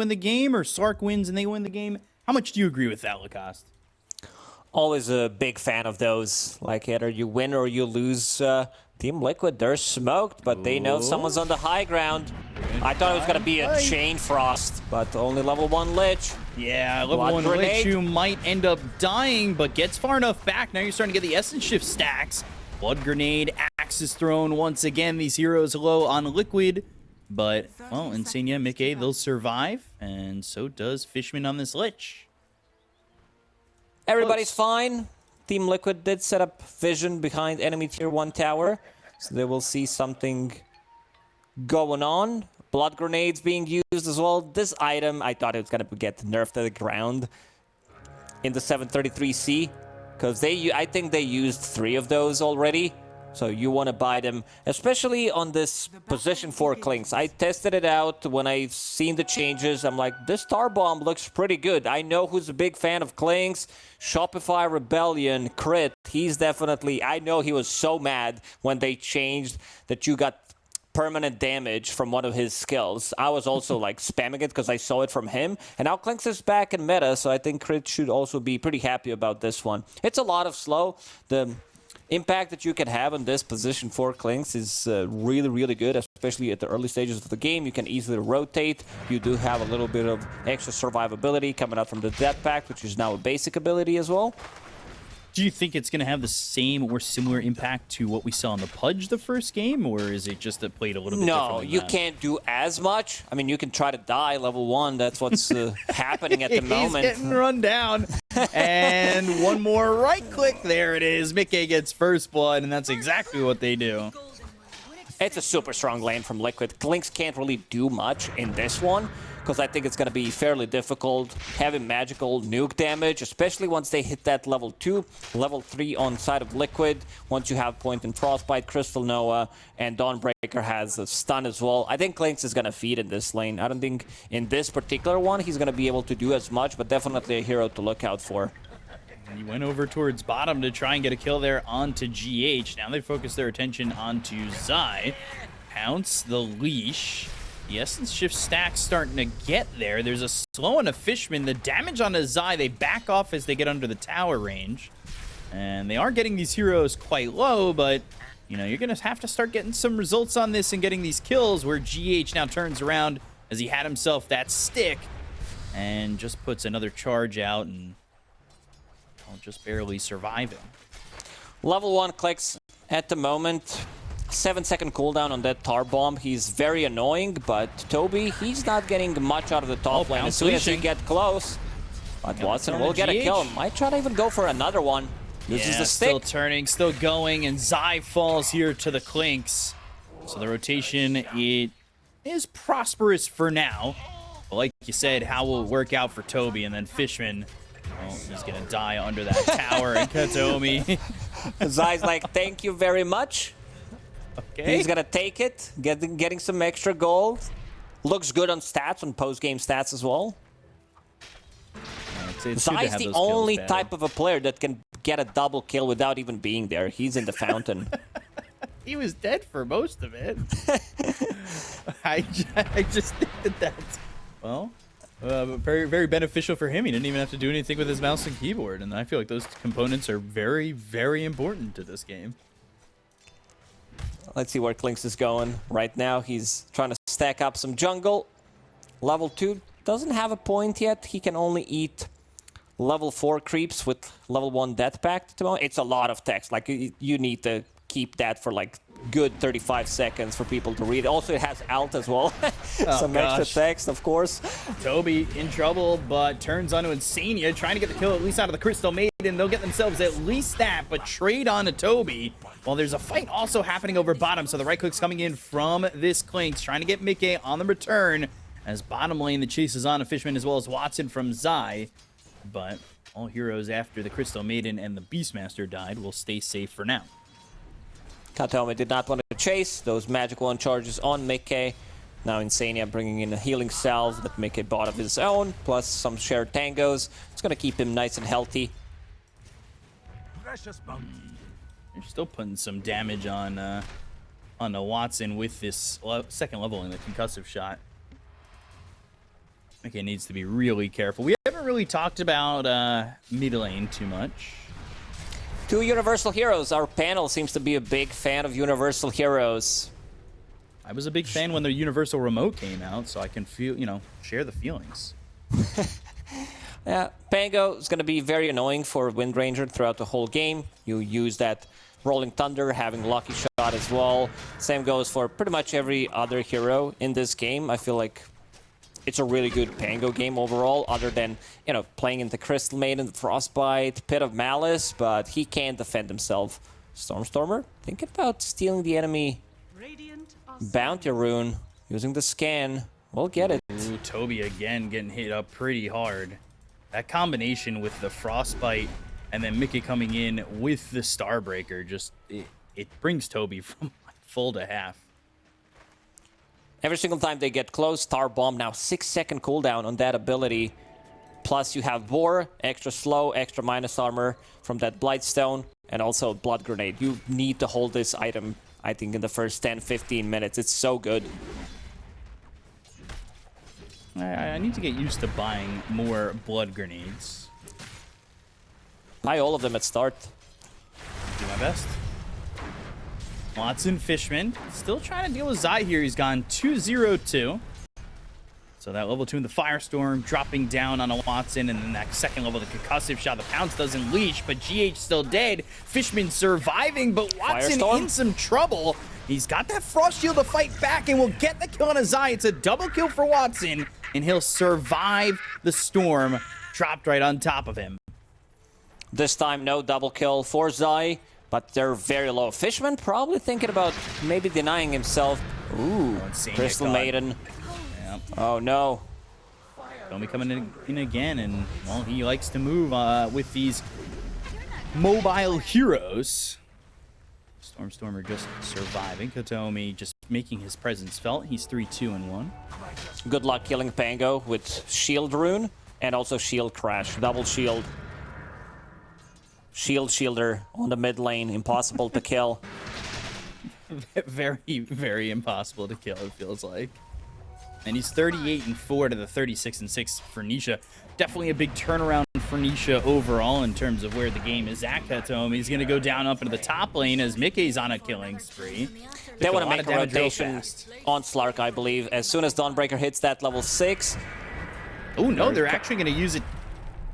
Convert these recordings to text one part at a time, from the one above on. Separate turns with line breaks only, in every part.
win the game, or Sark wins and they win the game? How much do you agree with that, Lacoste?
Always a big fan of those. Like, either you win or you lose. Team Liquid, they're smoked, but they know someone's on the high ground. I thought it was going to be a Chain Frost, but only level 1 Lich.
Yeah, level
Blood
1
Grenade.
Lich, you might end up dying, but gets far enough back. Now you're starting to get the Essence Shift stacks. Blood Grenade, Axe is thrown once again. These heroes low on Liquid. But, well, Insania, Mickey, they'll survive, and so does Fishman on this Lich.
Everybody's fine. Team Liquid did set up vision behind enemy tier 1 tower, so they will see something going on. Blood grenades being used as well. This item, I thought it was going to get nerfed to the ground in the 733C, because I think they used 3 of those already. So you want to buy them, especially on this position 4 Clinks. I tested it out when I've seen the changes. I'm like, this Tar Bomb looks pretty good. I know who's a big fan of Clinks. Shopify Rebellion, Crit. He's definitely, I know he was so mad when they changed that you got permanent damage from one of his skills. I was also like spamming it because I saw it from him. And now Clinks is back in meta, so I think Crit should also be pretty happy about this one. It's a lot of slow. The impact that you can have on this position 4 Clinks is really, really good, especially at the early stages of the game. You can easily rotate. You do have a little bit of extra survivability coming out from the Death Pact, which is now a basic ability as well.
Do you think it's going to have the same or similar impact to what we saw in the Pudge the first game, or is it just that played a little bit different?
No, you can't do as much. I mean, you can try to die level 1. That's what's happening at the moment.
He's getting run down. And one more right click. There it is. Mickey gets first blood, and that's exactly what they do.
It's a super strong lane from Liquid. Clinks can't really do much in this one, because I think it's going to be fairly difficult having magical nuke damage, especially once they hit that level 2, level 3 on side of Liquid. Once you have Point and Frostbite, Crystal Noah, and Dawnbreaker has a stun as well. I think Clinks is going to feed in this lane. I don't think in this particular one he's going to be able to do as much, but definitely a hero to look out for.
He went over towards bottom to try and get a kill there onto GH. Now they focus their attention onto Zai. Pounce the leash. The Essence Shift stack's starting to get there. There's a slow on a Fishman. The damage on a Zai, they back off as they get under the tower range. And they are getting these heroes quite low, but, you know, you're going to have to start getting some results on this and getting these kills, where GH now turns around as he had himself that stick and just puts another charge out and just barely surviving.
Level 1 Clicks at the moment. 7-second cooldown on that Tar Bomb. He's very annoying, but Toby, he's not getting much out of the top lane as soon as he gets close. But Watson will get a kill. Might try to even go for another one. Uses the stick.
Still turning, still going, and Zai falls here to the Clinks. So the rotation, it is prosperous for now. But like you said, how will it work out for Toby? And then Fishman, well, he's going to die under that tower, and Katomi.
Zai's like, thank you very much.
Okay.
He's gonna take it, getting some extra gold. Looks good on stats, on post-game stats as well. Zai's the only type of a player that can get a double kill without even being there. He's in the fountain.
He was dead for most of it. I just think that's, well, very, very beneficial for him. He didn't even have to do anything with his mouse and keyboard, and I feel like those components are very, very important to this game.
Let's see where Clinks is going. Right now, he's trying to stack up some jungle. Level 2 doesn't have a point yet. He can only eat level 4 creeps with level 1 Death Pact. It's a lot of text. Like, you need to keep that for like good 35 seconds for people to read. Also, it has alt as well. Some extra text, of course.
Toby in trouble, but turns onto Insania, trying to get the kill at least out of the Crystal Maiden. They'll get themselves at least that, but trade on to Toby. While there's a fight also happening over bottom, so the right click's coming in from this Clinks, trying to get Mickey on the return. As bottom lane, the chase is on a Fishman as well as Watson from Zai. But all heroes after the Crystal Maiden and the Beastmaster died will stay safe for now.
Katomi did not want to chase those magic 1 charges on Mickey. Now Insania bringing in a healing salve that Mickey bought of his own, plus some shared tangos. It's going to keep him nice and healthy.
They're still putting some damage on the Watson with this second level in the concussive shot. Okay, needs to be really careful. We haven't really talked about mid lane too much.
Two Universal Heroes. Our panel seems to be a big fan of Universal Heroes.
I was a big fan when the Universal Remote came out, so I can feel, share the feelings.
Yeah, Pango is going to be very annoying for Wind Ranger throughout the whole game. You use that Rolling Thunder, having Lucky Shot as well. Same goes for pretty much every other hero in this game. I feel like it's a really good Pango game overall, other than, playing into Crystal Maiden, Frostbite, Pit of Malice, but he can't defend himself. Stormstormer, thinking about stealing the enemy Bounty Rune, using the scan. We'll get it.
Ooh, Toby again getting hit up pretty hard. That combination with the Frostbite and then Mickey coming in with the Starbreaker, just it brings Toby from full to half.
Every single time they get close, Star Bomb, now 6-second cooldown on that ability. Plus you have Boar, extra slow, extra minus armor from that Blightstone, and also Blood Grenade. You need to hold this item, I think, in the first 10-15 minutes. It's so good.
I need to get used to buying more Blood Grenades.
Buy all of them at start.
Do my best. Watson, Fishman, still trying to deal with Zai here. He's gone 2-0-2. So that level 2 in the Firestorm, dropping down on a Watson, and then that second level, the concussive shot. The Pounce doesn't leash, but GH still dead. Fishman surviving, but Watson
Firestorm
in some trouble. He's got that Frost Shield to fight back, and will get the kill on a Zai. It's a double kill for Watson, and he'll survive the storm, dropped right on top of him.
This time, no double kill for Zai, but they're very low. Fishman probably thinking about maybe denying himself. Ooh, Crystal Maiden.
Yep.
Oh, no.
Tommy coming in again, and, well, he likes to move with these mobile heroes. Stormstormer just surviving. Kotomi just making his presence felt. He's 3-2-1.
Good luck killing Pango with Shield Rune and also Shield Crash. Double Shield. Shielder on the mid lane. Impossible to kill.
Very, very impossible to kill, it feels like. And he's 38-4 to the 36-6 for Nisha. Definitely a big turnaround for Nisha overall in terms of where the game is at. Kotomi, he's going to go down up into the top lane as Mickey's on a killing spree.
They want to make a rotation on Slark, I believe. As soon as Dawnbreaker hits that level 6.
Oh, no, they're actually going to use it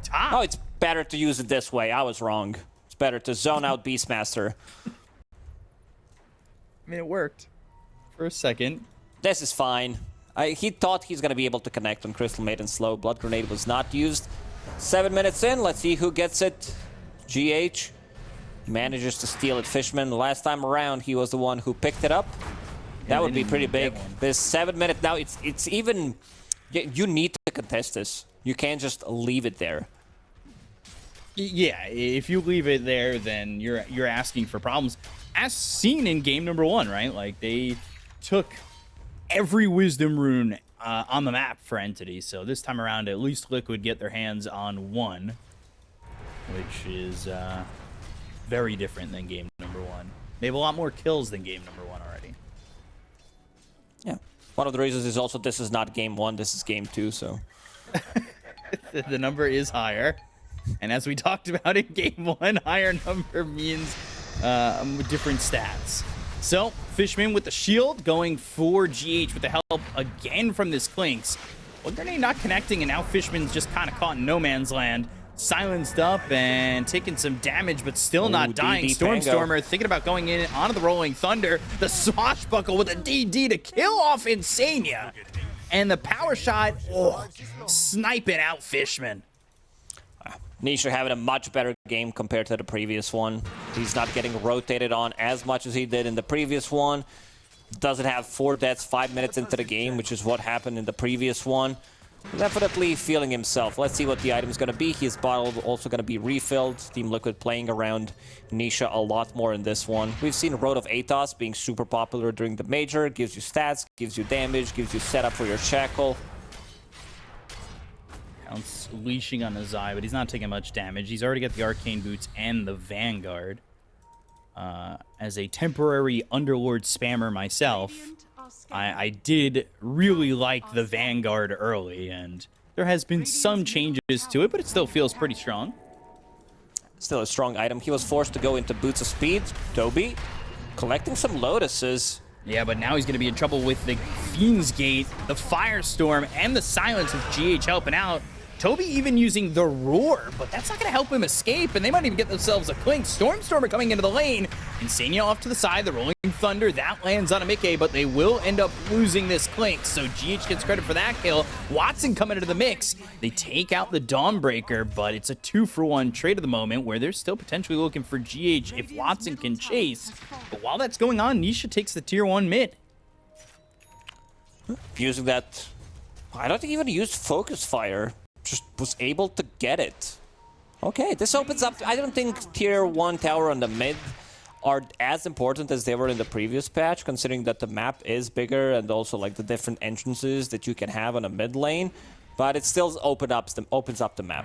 top.
Oh, it's better to use it this way. I was wrong. It's better to zone out Beastmaster.
I mean, it worked for a second.
This is fine. He thought he's going to be able to connect on Crystal Maiden slow. Blood Grenade was not used. 7 minutes in. Let's see who gets it. GH manages to steal it. Fishman, last time around, he was the one who picked it up. That would be pretty big. This 7 minutes now, it's even... You need to contest this. You can't just leave it there.
Yeah, if you leave it there, then you're asking for problems. As seen in game number 1, right? Like, they took every Wisdom Rune on the map for Entity. So this time around, at least Liquid get their hands on one, which is very different than game number 1. They have a lot more kills than game number 1 already.
Yeah. One of the reasons is also this is not game 1, this is game 2, so...
The number is higher. And as we talked about in game 1, higher number means different stats. So, Fishman with the shield going for GH with the help again from this Clinks. Well, Grenade not connecting, and now Fishman's just kind of caught in no man's land. Silenced up and taking some damage, but still not dying. Stormstormer thinking about going in onto the Rolling Thunder. The Swashbuckle with a DD to kill off Insania. And the power shot, sniping out Fishman.
Nisha having a much better game compared to the previous one. He's not getting rotated on as much as he did in the previous one. Doesn't have 4 deaths 5 minutes into the game, which is what happened in the previous one. Definitely feeling himself. Let's see what the item's going to be. His bottle also going to be refilled. Team Liquid playing around Nisha a lot more in this one. We've seen Road of Atos being super popular during the major. Gives you stats, gives you damage, gives you setup for your shackle.
Pounce leashing on Azai, but he's not taking much damage. He's already got the Arcane Boots and the Vanguard. As a temporary Underlord spammer myself, I did really like the Vanguard early, and there has been some changes to it, but it still feels pretty strong.
Still a strong item. He was forced to go into Boots of Speed. Toby collecting some Lotuses.
Yeah, but now he's going to be in trouble with the Fiend's Gate, the Firestorm, and the Silence with GH helping out. Toby even using the Roar, but that's not going to help him escape, and they might even get themselves a Clink. Stormstormer coming into the lane. Insania off to the side, the Rolling Thunder, that lands on a Mickey, but they will end up losing this Clink, so GH gets credit for that kill. Watson coming into the mix. They take out the Dawnbreaker, but it's a 2-for-1 trade at the moment where they're still potentially looking for GH if Watson can chase. But while that's going on, Nisha takes the tier 1 mid.
Using that, I don't think even used Focus Fire. Just was able to get it. Okay, this opens up. I don't think tier 1 tower on the mid are as important as they were in the previous patch, considering that the map is bigger and also like the different entrances that you can have on a mid lane. But it still opens up the map.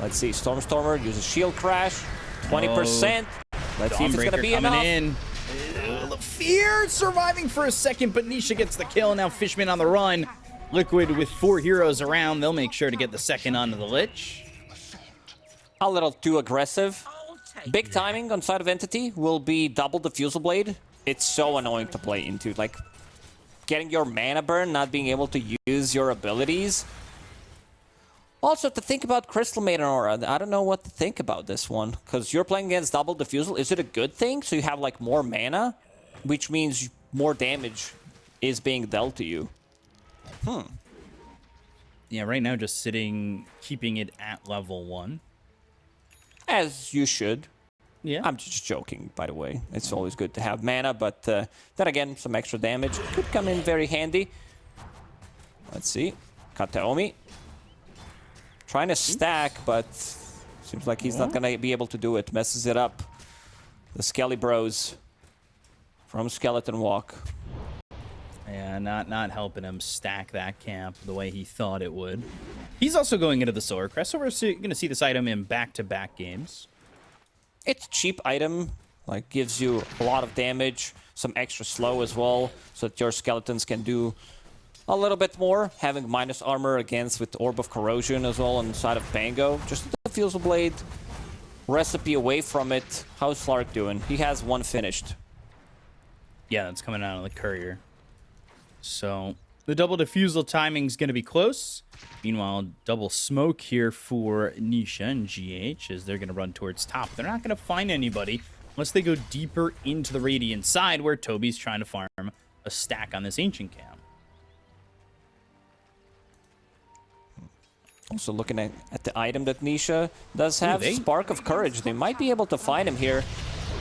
Let's see, Stormstormer uses Shield Crash, 20%. Let's see if it's gonna be enough.
In. Fear surviving for a second, but Nisha gets the kill. Now Fishman on the run. Liquid with 4 heroes around. They'll make sure to get the second onto the Lich.
A little too aggressive. Big timing on side of Entity will be double the Fusel Blade. It's so annoying to play into. Like, getting your mana burn, not being able to use your abilities. Also, to think about Crystal Maiden Aura, I don't know what to think about this one. Because you're playing against double Diffusal. Is it a good thing? So you have, like, more mana? Which means more damage is being dealt to you.
Yeah, right now just sitting, keeping it at level 1.
As you should.
Yeah.
I'm just joking, by the way. It's always good to have mana, but then again, some extra damage could come in very handy. Let's see. Kataomi. Trying to stack, but seems like he's not going to be able to do it. Messes it up. The Skelly Bros from Skeleton Walk.
Yeah, not helping him stack that camp the way he thought it would. He's also going into the Solar Crest, so we're going to see this item in back-to-back games.
It's a cheap item, like gives you a lot of damage, some extra slow as well, so that your skeletons can do a little bit more. Having minus armor against with Orb of Corrosion as well on the side of Pango. Just the Fusel Blade recipe away from it. How's Slark doing? He has one finished.
Yeah, that's coming out of the Courier. So the double diffusal timing's going to be close. Meanwhile, double smoke here for Nisha and GH as they're going to run towards top. They're not going to find anybody unless they go deeper into the Radiant side where Toby's trying to farm a stack on this Ancient Camp.
Also looking at the item that Nisha does have, Spark of Courage. They might be able to find him here.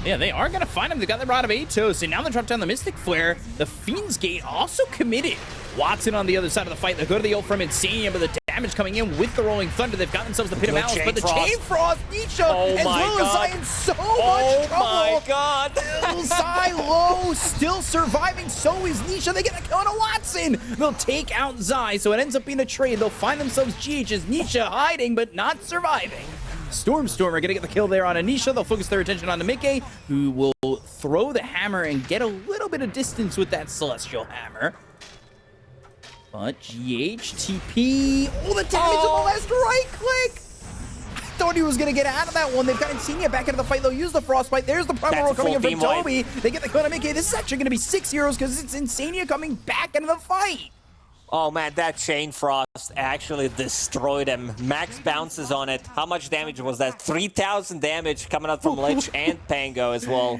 Yeah, they are going to find him. They got the Rod of Atos, and now they drop down the Mystic Flare. The Fiend's Gate also committed. Watson on the other side of the fight. They go to the ult from Insania, but the damage coming in with the Rolling Thunder. They've got themselves the Pit of Malice, but the Chain Frost, Nisha, as well as Zai in so much trouble.
Oh my god.
Zai low, still surviving. So is Nisha. They get a kill on a Watson. They'll take out Zai, so it ends up being a trade. They'll find themselves GH as Nisha hiding, but not surviving. Stormstormer gonna get the kill there on Anisha. They'll focus their attention on Mickey, who will throw the hammer and get a little bit of distance with that Celestial Hammer. But GHTP. Oh, the damage on the last right click. I thought he was gonna get out of that one. They've got Insania back into the fight. They'll use the Frostbite. There's the Primal Roar coming in from Toby. They get the kill on Mickey. This is actually gonna be 6 heroes because it's Insania coming back into the fight.
Oh man, that Chain Frost actually destroyed him. Max bounces on it. How much damage was that? 3,000 damage coming out from Lich and Pango as well.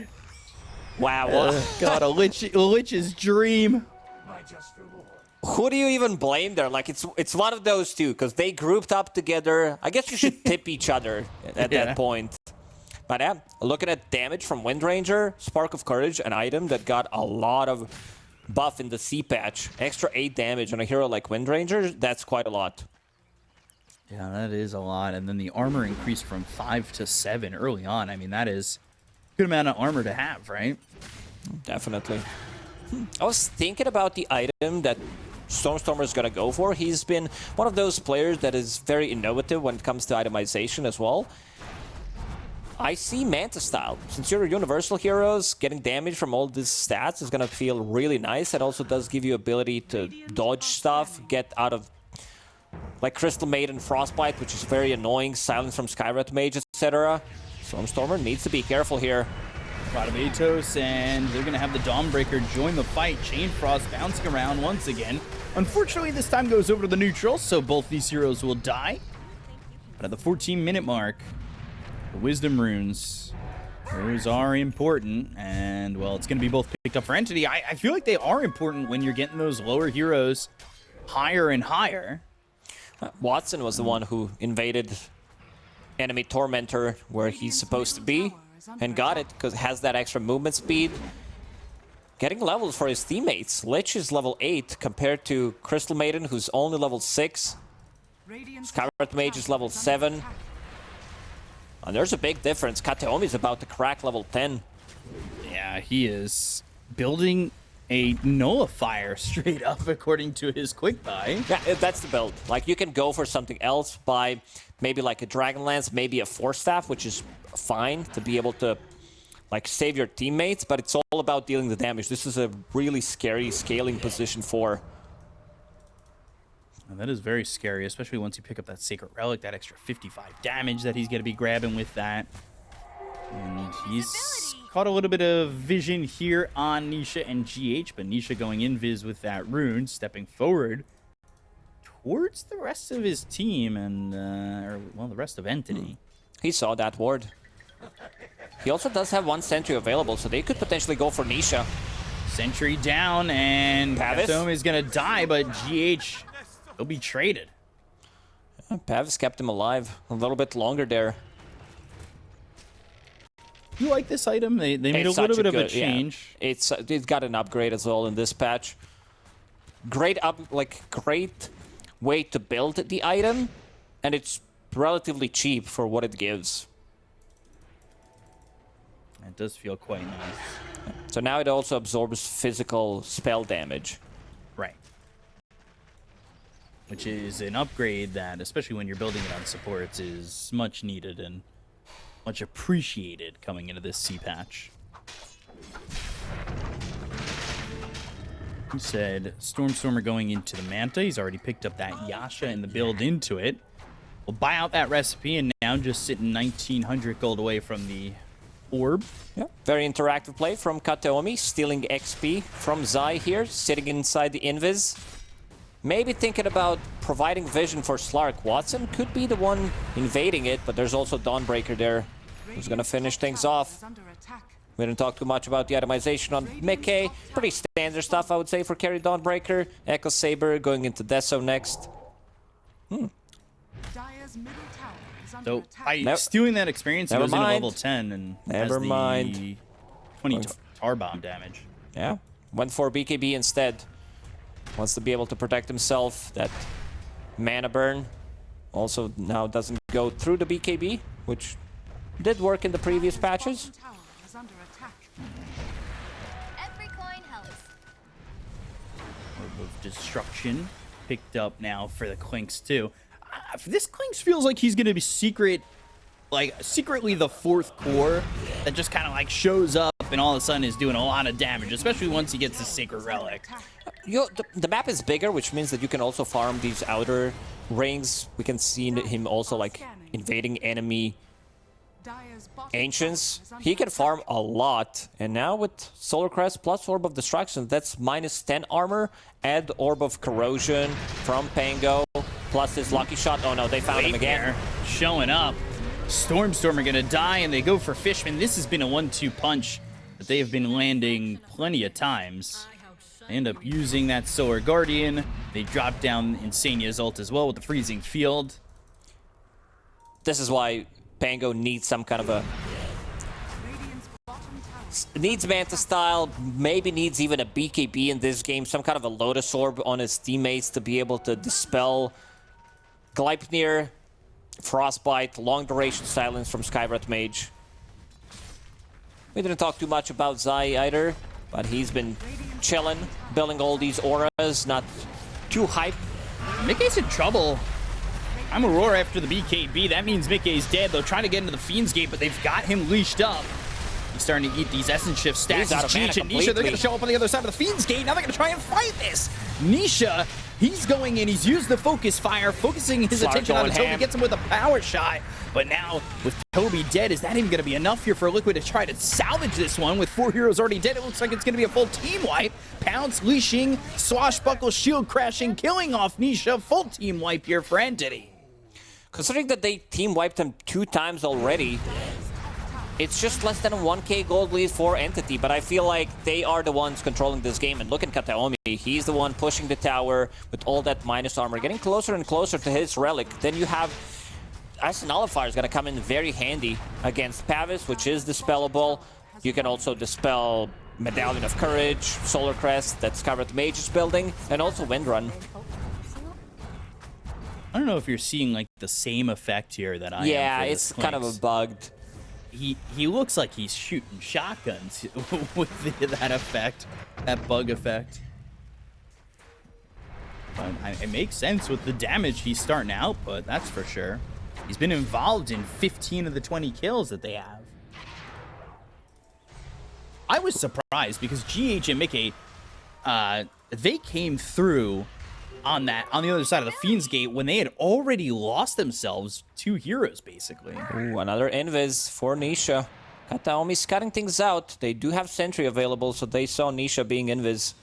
Wow.
God, a Lich's dream.
Who do you even blame there? Like, it's one of those two, because they grouped up together. I guess you should tip each other at that point. But yeah, looking at damage from Windranger, Spark of Courage, an item that got a lot of buff in the C patch. Extra 8 damage on a hero like Windranger, that's quite a lot.
Yeah, that is a lot. And then the armor increased from 5 to 7 early on. I mean, that is a good amount of armor to have, right?
Definitely. I was thinking about the item that Stormstormer is going to go for. He's been one of those players that is very innovative when it comes to itemization as well. I see Manta style. Since you're universal heroes, getting damage from all these stats is gonna feel really nice. It also does give you ability to dodge stuff, get out of like Crystal Maiden Frostbite, which is very annoying, silence from Skywrath Mage, etc. Stormstormer needs to be careful here.
A lot of Atos, and they're going to have the Dawnbreaker join the fight. Chain Frost bouncing around once again. Unfortunately, this time goes over to the neutral, so both these heroes will die. But at the 14-minute mark, the Wisdom Runes, those are important, and, well, it's going to be both picked up for Entity. I feel like they are important when you're getting those lower heroes higher and higher.
Watson was the one who invaded enemy Tormentor where he's supposed to be, and got it because it has that extra movement speed. Getting levels for his teammates. Lich is level 8 compared to Crystal Maiden, who's only level 6. Skywrath Mage is level 7. And there's a big difference. Kateomi's about to crack level 10.
Yeah, he is building a nullifier straight up according to his quick buy.
Yeah, that's the build. Like, you can go for something else, by maybe like a Dragon Lance, maybe a Force Staff, which is fine to be able to like save your teammates, but it's all about dealing the damage. This is a really scary scaling position for.
And that is very scary, especially once you pick up that Sacred Relic, that extra 55 damage that he's going to be grabbing with that. And he's caught a little bit of vision here on Nisha and GH, but Nisha going invis with that rune, stepping forward towards the rest of his team and, well, the rest of Entity.
He saw that ward. He also does have one sentry available, so they could potentially go for Nisha.
Sentry down, and Katom is going to die, but GH will be traded.
Pavis kept him alive a little bit longer there.
You like this item? They made a little bit of a change.
Yeah. It's got an upgrade as well in this patch. Great way to build the item, and it's relatively cheap for what it gives.
It does feel quite nice.
So now it also absorbs physical spell damage.
Right. Which is an upgrade that, especially when you're building it on supports, is much needed and much appreciated coming into this C patch. He said Stormstormer going into the Manta. He's already picked up that Yasha and the build into it. We'll buy out that recipe, and now just sitting 1,900 gold away from the orb.
Yeah, very interactive play from Kateomi, stealing XP from Zai here, sitting inside the invis. Maybe thinking about providing vision for Slark. Watson could be the one invading it, but there's also Dawnbreaker there, who's gonna finish things off. We didn't talk too much about the itemization on Mickey. Pretty standard stuff, I would say, for carry Dawnbreaker. Echo Saber going into Deso next.
So by stealing that experience, he goes into level 10 and has the 20 tar bomb damage.
Yeah, went for BKB instead. Wants to be able to protect himself. That mana burn also now doesn't go through the BKB, which did work in the previous patches.
Every coin helps.
Orb of Destruction picked up now for the Clinks too. This Clinks feels like he's going to be secretly the fourth core that just kind of like shows up and all of a sudden is doing a lot of damage, especially once he gets the Sacred Relic.
The map is bigger, which means that you can also farm these outer rings. We can see him also like invading enemy Ancients. He can farm a lot. And now with Solar Crest plus Orb of Destruction, that's -10 armor. Add Orb of Corrosion from Pango, plus his Lucky Shot. Oh no, they found him again.
Showing up. Stormstormer gonna die, and they go for Fishman. This has been a 1-2 punch that they have been landing plenty of times. They end up using that Solar Guardian. They drop down Insania's ult as well with the Freezing Field.
This is why Pango needs some kind of a... Needs Manta style, maybe needs even a BKB in this game, some kind of a Lotus Orb on his teammates to be able to dispel Gleipnir, Frostbite, long duration silence from Skywrath Mage. We didn't talk too much about Zai either, but he's been chilling, building all these auras, not too hype.
Mickey's in trouble. I'm Aurora after the BKB. That means Mickey's dead. They'll try to get into the Fiend's Gate, but they've got him leashed up. He's starting to eat these Essence Shift stacks.
He's out of mana
GH and Nisha, they're going to show up on the other side of the Fiend's Gate. Now they're going to try and fight this. Nisha, he's going in. He's used the Focus Fire, focusing his attention on Toby. Gets him with a power shot. But now, with Toby dead, is that even going to be enough here for Liquid to try to salvage this one? With 4 heroes already dead, it looks like it's going to be a full team wipe. Pounce, leashing, swashbuckle, shield crashing, killing off Nisha. Full team wipe here for Entity.
Considering that they team wiped him 2 times already, it's just less than a 1k gold lead for Entity, but I feel like they are the ones controlling this game. And look at Kataomi, he's the one pushing the tower with all that minus armor, getting closer and closer to his relic. Then you have Ice Nullifier is going to come in very handy against Pavis, which is dispellable. You can also dispel Medallion of Courage, Solar Crest, that's covered Mage's building, and also Windrun.
I don't know if you're seeing like the same effect here that I am.
Yeah,
for
it's
this
kind of a bugged.
He looks like he's shooting shotguns with that effect, that bug effect. But it makes sense with the damage he's starting to output, that's for sure. He's been involved in 15 of the 20 kills that they have. I was surprised because GH and Mickey, they came through on the other side of the Fiend's Gate when they had already lost themselves 2 heroes, basically.
Ooh, another invis for Nisha. Kataomi's cutting things out. They do have Sentry available, so they saw Nisha being invis.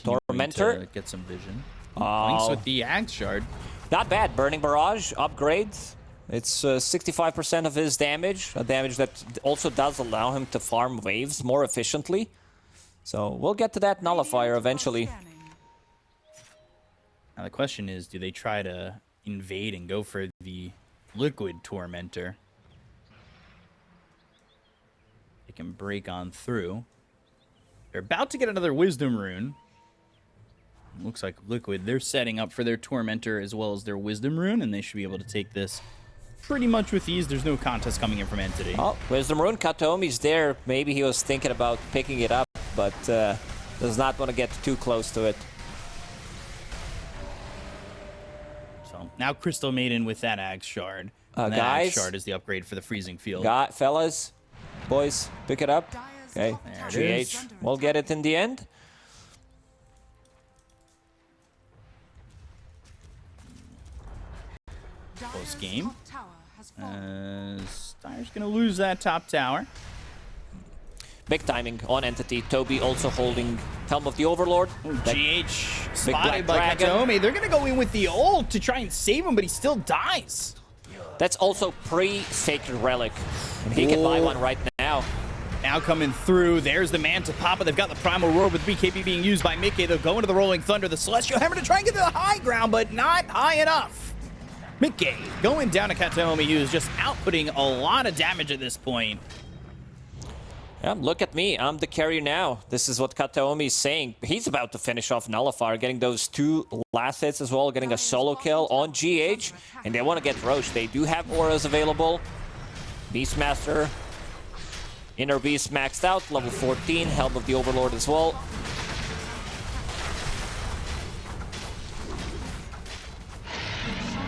Tormentor.
To get some vision.
Oh.
Links with the Axe Shard.
Not bad. Burning Barrage, upgrade. It's 65% of his damage, a damage that also does allow him to farm waves more efficiently. So we'll get to that Nullifier eventually.
Now the question is, do they try to invade and go for the Liquid Tormentor? They can break on through. They're about to get another Wisdom Rune. Looks like Liquid, they're setting up for their Tormentor as well as their Wisdom Rune, and they should be able to take this pretty much with ease. There's no contest coming in from Entity.
Oh, Wisdom Rune, Kataomi's there. Maybe he was thinking about picking it up, but does not want to get too close to it.
So now Crystal Maiden with that Axe Shard. And that
guys,
Axe Shard is the upgrade for the Freezing Field.
Fellas, boys, pick it up. Okay,
There it is.
GH, we'll get it in the end.
Close game. Styre's going to lose that top tower.
Big timing on Entity. Toby also holding Helm of the Overlord.
GH spotted
Black
by
Dragon.
Kataomi. They're going to go in with the ult to try and save him, but he still dies.
That's also pre-Sacred Relic. And he can buy one right now.
Now coming through, there's the man to Papa. They've got the Primal Roar with BKB being used by Mickey. They'll go into the Rolling Thunder, the Celestial Hammer to try and get to the high ground, but not high enough. Mickey going down to Kataomi, who's just outputting a lot of damage at this point.
Yeah, look at me. I'm the carrier now. This is what Kataomi is saying. He's about to finish off Nullifier, getting those 2 last hits as well, getting a solo kill on GH. And they want to get Roche. They do have auras available. Beastmaster. Inner Beast maxed out, level 14. Helm of the Overlord as well.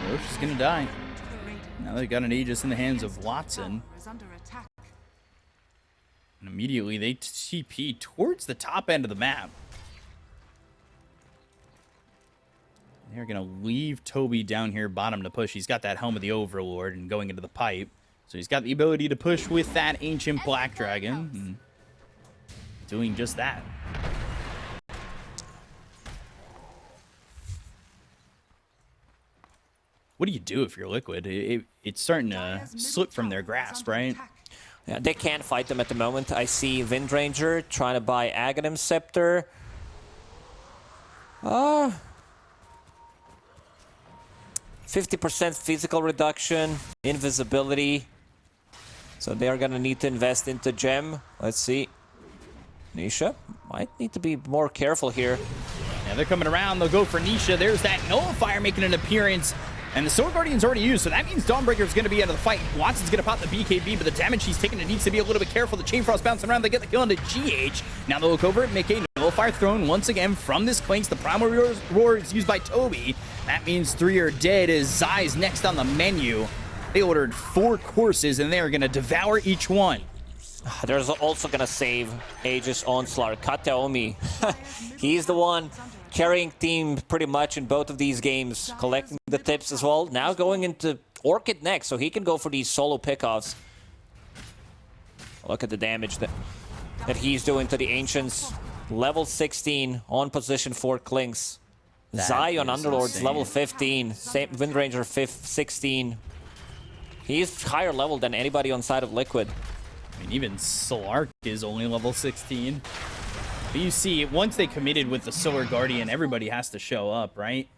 Roche is going to die. Now they got an Aegis in the hands of Watson. And immediately they TP towards the top end of the map. They're going to leave Toby down here bottom to push. He's got that Helm of the Overlord and going into the pipe. So he's got the ability to push with that Ancient Black Dragon. And doing just that. What do you do if you're Liquid? It's starting to slip from their grasp, right?
Yeah, they can't fight them at the moment. I see Windranger trying to buy Aghanim Scepter. 50% physical reduction, invisibility. So they are gonna need to invest into Gem. Let's see. Nisha might need to be more careful here.
Yeah, they're coming around. They'll go for Nisha. There's that Nullifier making an appearance. And the Sword Guardian's already used, so that means Dawnbreaker's going to be out of the fight. Watson's going to pop the BKB, but the damage he's taking, it needs to be a little bit careful. The Chain Frost bouncing around. They get the kill into GH. Now they'll look over at Mickey. Nullifier Hellfire thrown once again from this Clinks. The Primal Roar is used by Toby. That means 3 are dead as Zai's next on the menu. They ordered 4 courses, and they are going to devour each one.
There's also going to save Aegis Onslaught. Kataomi, he's the one carrying team pretty much in both of these games, collecting the tips as well. Now going into Orchid next, so he can go for these solo pickoffs. Look at the damage that he's doing to the Ancients. Level 16 on position for Clinks. Zai on Underlords,
insane.
level 15. Same Windranger 16. He's higher level than anybody on side of Liquid.
I mean, even Slark is only level 16. But you see, once they committed with the Solar Guardian, everybody has to show up, right?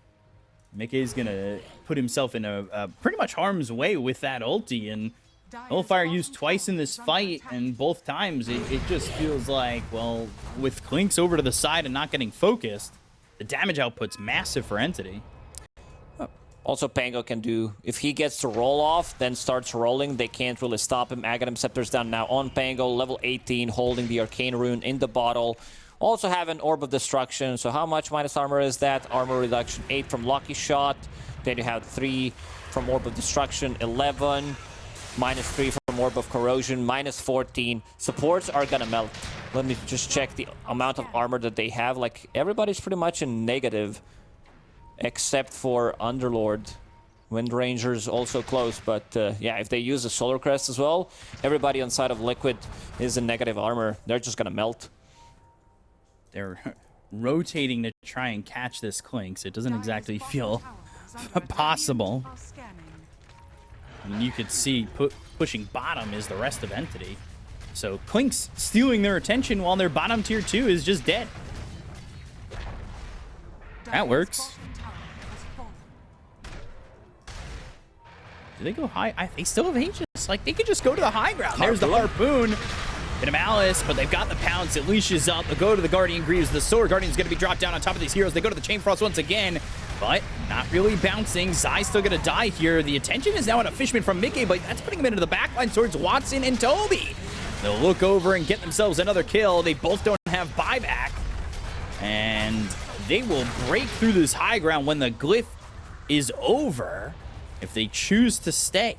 Mickey's gonna put himself in a pretty much harm's way with that ulti, and Hellfire used twice in this fight, and both times it just feels like, well, with Clinks over to the side and not getting focused, the damage output's massive for Entity.
Also, Pango can do, if he gets to roll off, then starts rolling, they can't really stop him. Aghanim Scepter's down now on Pango, level 18, holding the Arcane Rune in the bottle. Also have an Orb of Destruction, so how much minus armor is that? Armor reduction 8 from Lucky Shot, then you have 3 from Orb of Destruction, 11, minus 3 from Orb of Corrosion, minus 14. Supports are gonna melt. Let me just check the amount of armor that they have. Like, everybody's pretty much in negative. Except for Underlord. Windranger's also close, but yeah, if they use the Solar Crest as well, everybody on side of Liquid is in negative armor. They're just gonna melt.
They're rotating to try and catch this Clinks. It doesn't exactly feel possible. I mean, you could see pushing bottom is the rest of Entity. So Clinks stealing their attention while their bottom tier 2 is just dead. That works. Do they go high? They still have Aegis. Like, they could just go to the high ground. There's the Harpoon. Bit of Malice, but they've got the Pounce. It leashes up. They go to the Guardian Greaves. The Solar Guardian's going to be dropped down on top of these heroes. They go to the Chain Frost once again, but not really bouncing. Zai's still going to die here. The attention is now on a Fishman from Mickey, but that's putting him into the backline towards Watson and Toby. They'll look over and get themselves another kill. They both don't have buyback, and they will break through this high ground when the glyph is over if they choose to stay.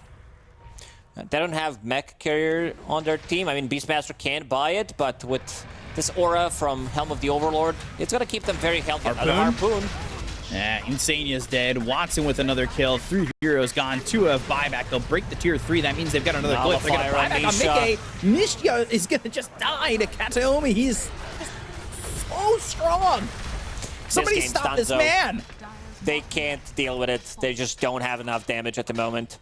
They don't have mech carrier on their team. I mean, Beastmaster can buy it, but with this aura from Helm of the Overlord, it's going to keep them very healthy. Harpoon.
Yeah, Insania's dead. Watson with another kill. 3 heroes gone. 2 have buyback. They'll break the tier 3. That means they've got another glyph. They're going to buy back on Mickey. Nishia is going to just die to Kataomi. He's so strong. Somebody stop this man.
They can't deal with it. They just don't have enough damage at the moment.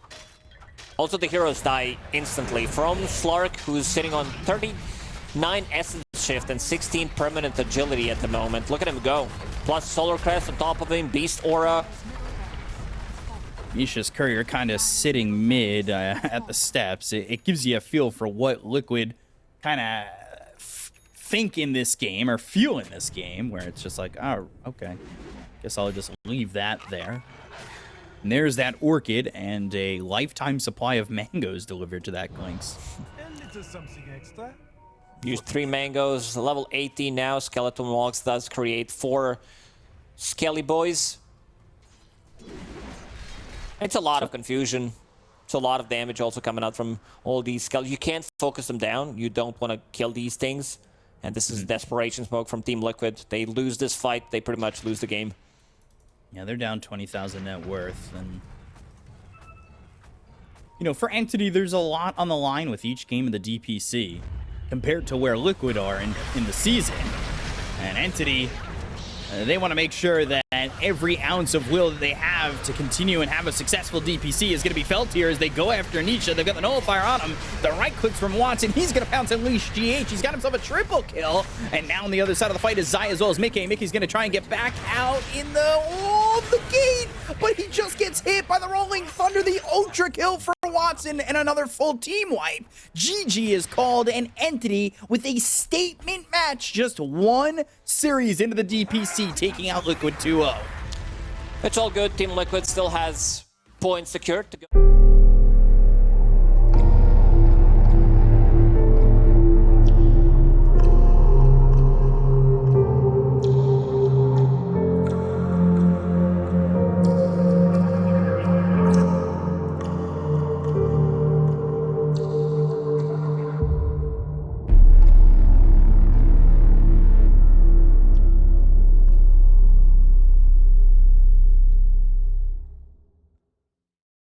Also, the heroes die instantly. From Slark, who's sitting on 39 Essence Shift and 16 Permanent Agility at the moment. Look at him go. Plus Solar Crest on top of him, Beast Aura.
Misha's Courier kind of sitting mid at the steps. It gives you a feel for what Liquid kind of think in this game or feel in this game, where it's just like, oh, okay. Guess I'll just leave that there. And there's that Orchid and a lifetime supply of mangoes delivered to that Clinks.
Use 3 mangoes, level 18 now. Skeleton Walks does create 4 Skelly Boys. It's a lot of confusion. It's a lot of damage also coming out from all these skeletons. You can't focus them down. You don't want to kill these things. And this is Desperation Smoke from Team Liquid. They lose this fight, they pretty much lose the game.
Yeah, they're down 20,000 net worth, and you know, for Entity, there's a lot on the line with each game of the DPC compared to where Liquid are in the season. And Entity, they want to make sure that every ounce of will that they have to continue and have a successful DPC is going to be felt here as they go after Nisha. They've got the Nullifier on him. The right clicks from Watson. He's going to pounce and leash GH. He's got himself a triple kill. And now on the other side of the fight is Zai as well as Mickey. Mickey's going to try and get back out in the gate, but he just gets hit by the Rolling Thunder. The Ultra kill for Watson and another full team wipe. GG is called an Entity with a statement match. Just one series into the DPC, taking out Liquid 2-0.
It's all good. Team Liquid still has points secured to go.